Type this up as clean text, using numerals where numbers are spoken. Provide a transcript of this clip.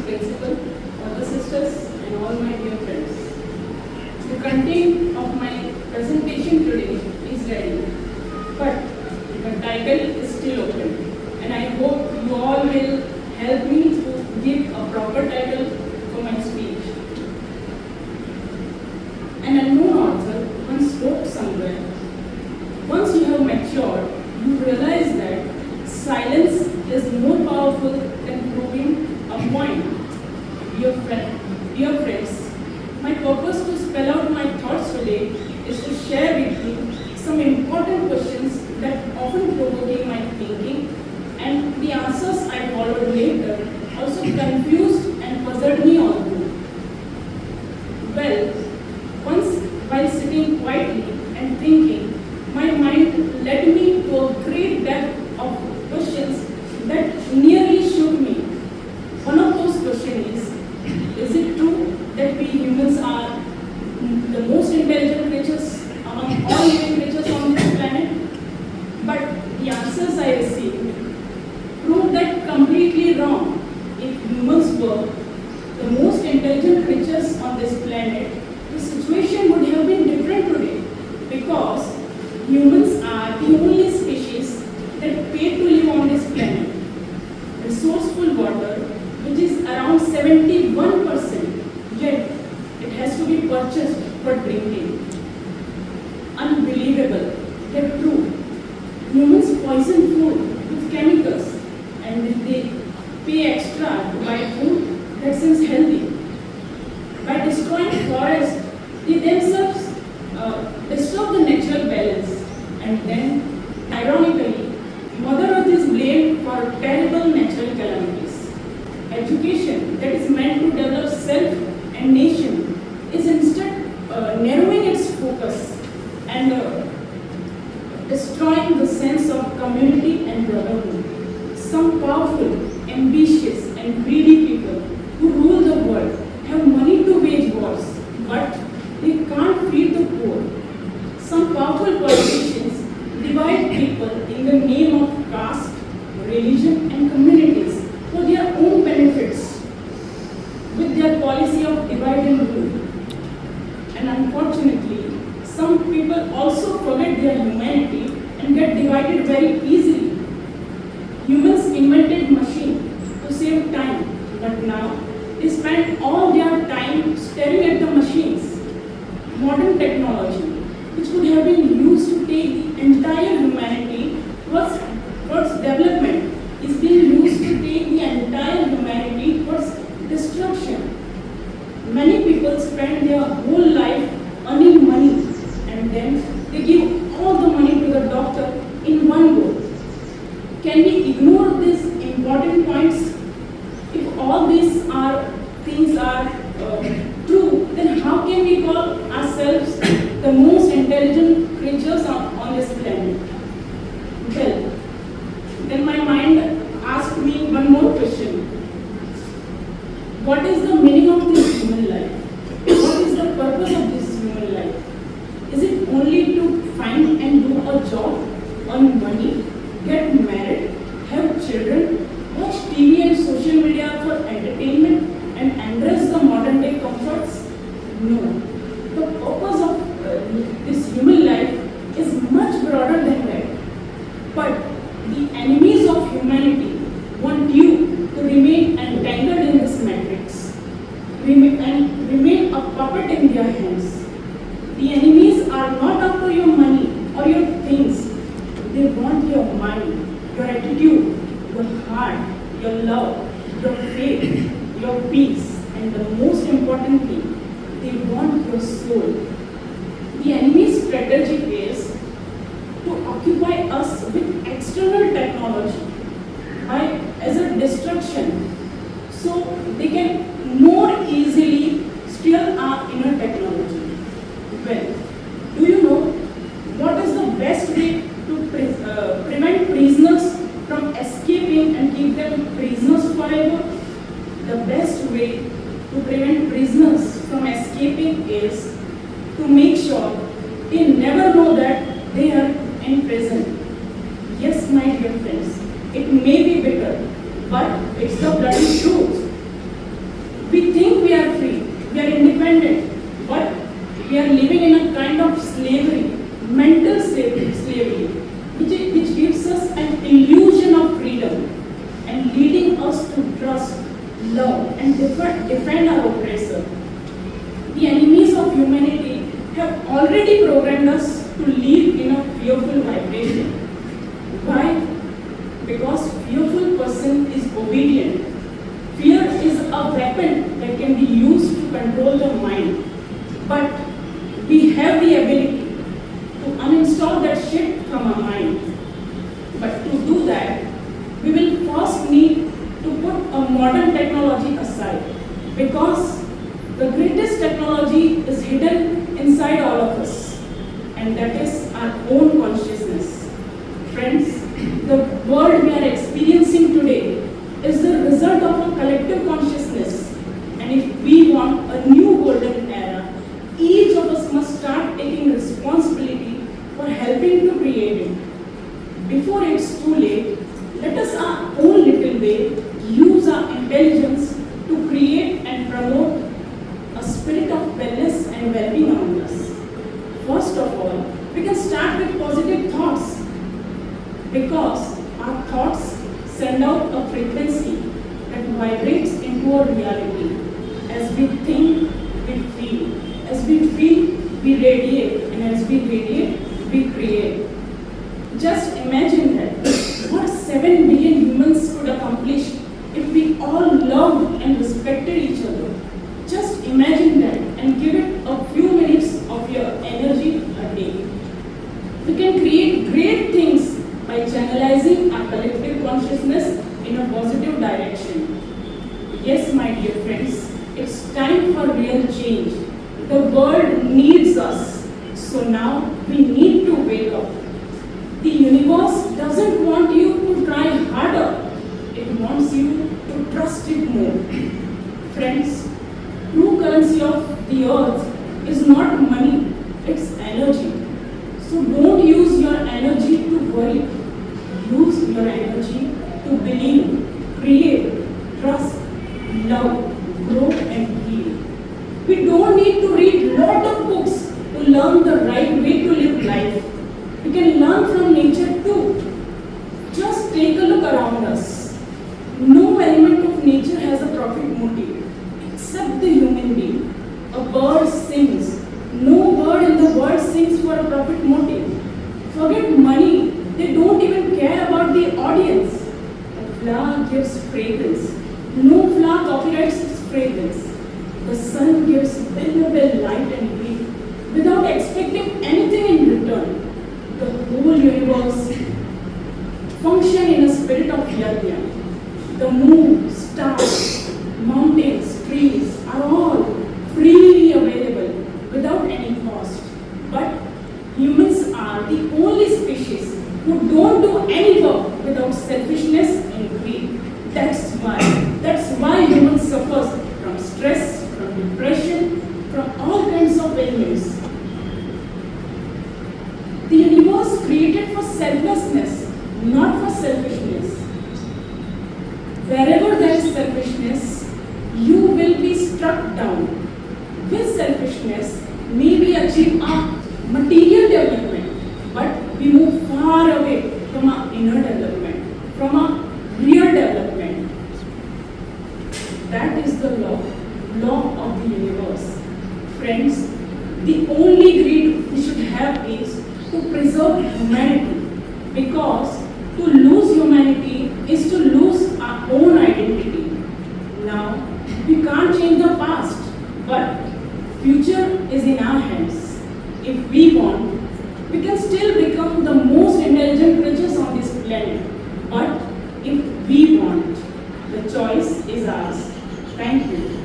principal, other sisters, and all my dear friends. The content of my presentation today is ready, but the title is still open, and I hope you all will help me to give a proper title for my speech. An unknown author once wrote somewhere, once you have matured, you realize that silence is more powerful than proving a point. Dear friends, my purpose to spell out my thoughts today is to share with you some important questions that often provoke my thinking, and the answers I followed later also confused and puzzled me all through. Well, once while sitting quietly and thinking, my mind led me to a great depth of questions that nearly shook me. One of those questions is it true that we humans are the most intelligent creatures among all living creatures on this planet? But the answers I received prove that completely wrong. If humans were the most intelligent creatures on this planet, the situation would have been different today, because humans are the only species that pay to live on this planet. Resourceful water, which is around 71%, yet it has to be purchased for drinking. Unbelievable, yet true. Humans poison food with chemicals, and they pay extra to buy food that seems healthy. By destroying forests, they themselves disturb the natural balance, and then, ironically, Mother Earth is blamed for terrible natural calamities. Education that is meant to develop self and nation is instead narrowing its focus and destroying the sense of community and brotherhood. Some powerful, ambitious, and greedy people who rule the world have money to wage wars, but they can't feed the poor. Some powerful politicians divide people in the name of caste, religion, and communities for their own benefits with their policy of divide and rule. And unfortunately, some people also forget their humanity and get divided very easily. Humans invented machines to save time, but now they spend all their time staring at the machines. Modern technology, which could have been used to take the entire humanity towards development, is being used to take the entire humanity towards destruction. Many people spend their whole life earning money, and then they give all the money to the doctor in one go. Can we ignore these important points? If all these things are true, then how can we call ourselves the most intelligent creatures on this planet? Well, then my mind asked me one more question. What is the meaning of this human life? What is the purpose of this human life? Is it only to find and do a job, earn money, get married, have children, watch TV and social media for entertainment, and embrace the modern day comforts? No. The purpose of this human life is much broader than that. But the enemies of humanity want you to remain entangled in this matrix and remain a puppet in their hands. The enemies are not after your money or your things. They want your mind, your attitude, your heart, your love, your faith, your peace, and the most important thing, they want your soul. The enemy's strategy is to occupy us with external technology as a distraction, so they can more easily steal our inner technology. Well, do you know what is the best way to prevent prisoners from escaping and keep them prisoners forever? The best way to prevent prisoners from escaping is to make sure they never know that they are in prison. Yes, my dear friends, it may be bitter, but it's the bloody truth. We think we are free, we are independent, but we are living in a kind of slavery, mental slavery, which gives us an illusion of freedom and leading us to trust, love, and defend our oppressor. The enemies of humanity have already programmed us to live in a fearful vibration. Why? Because fearful person is obedient. Fear is a weapon that can be used to control the mind. But we have the ability to uninstall that shit from our mind. But to do that, we will first need to put a modern technology aside. Because the greatest technology is hidden inside all of us. And that is our own consciousness. Friends, the world we are experiencing today is the result of a collective consciousness. And if we want a new golden era, each of us must start taking responsibility for helping to create it. Before it's too late, let us our own little way use our intelligence to create and promote a spirit of wellness and well-being around us. First of all, we can start with positive thoughts, because our thoughts send out a frequency that vibrates into our reality. As we think, we feel. As we feel, we radiate. And as we radiate, we create. Just imagine that. What 7 billion humans could accomplish if we all loved and respected each other. Just imagine that and give it a few minutes of your energy a day. We can create great things by channelizing our collective consciousness in a positive direction. Yes, my dear friends, it's time for real change. The world needs us. So now we need to wake up. The universe doesn't want you to try harder. It wants you to trust it more. Friends, true currency of the earth is not money, it's energy. So don't use your energy to worry. Use your energy to believe, create, trust, love, grow and heal. We don't need to read lot of books to learn the right way to live life. We can learn from nature too. Just take a look around us. No element of nature has a profit motive except the human being. A bird sings. No bird in the world sings for a profit motive. Forget money. They don't even care about the audience. A flower gives fragrance. No flower copyrights its fragrance. The sun gives valuable light and heat without expecting anything in return. The whole universe functions in a spirit of yajna. The moon, stars, mountains, trees are all freely available without any cost. But humans are the only species who don't do any work without selfishness and greed. That's why humans suffer from stress, from depression, from all kinds of ailments. The universe created for selflessness, not for selfishness. Wherever there is selfishness, you will be struck down. With selfishness, may we achieve our material development, but we move far away from our inner development, from our real development. That is the law of the universe. Friends, the only greed we should have is to preserve humanity, because to lose humanity is to lose our own identity. Now, we can't change the past, but future is in our hands. If we want, we can still become the most intelligent creatures on this planet. But if we want, the choice is ours. Thank you.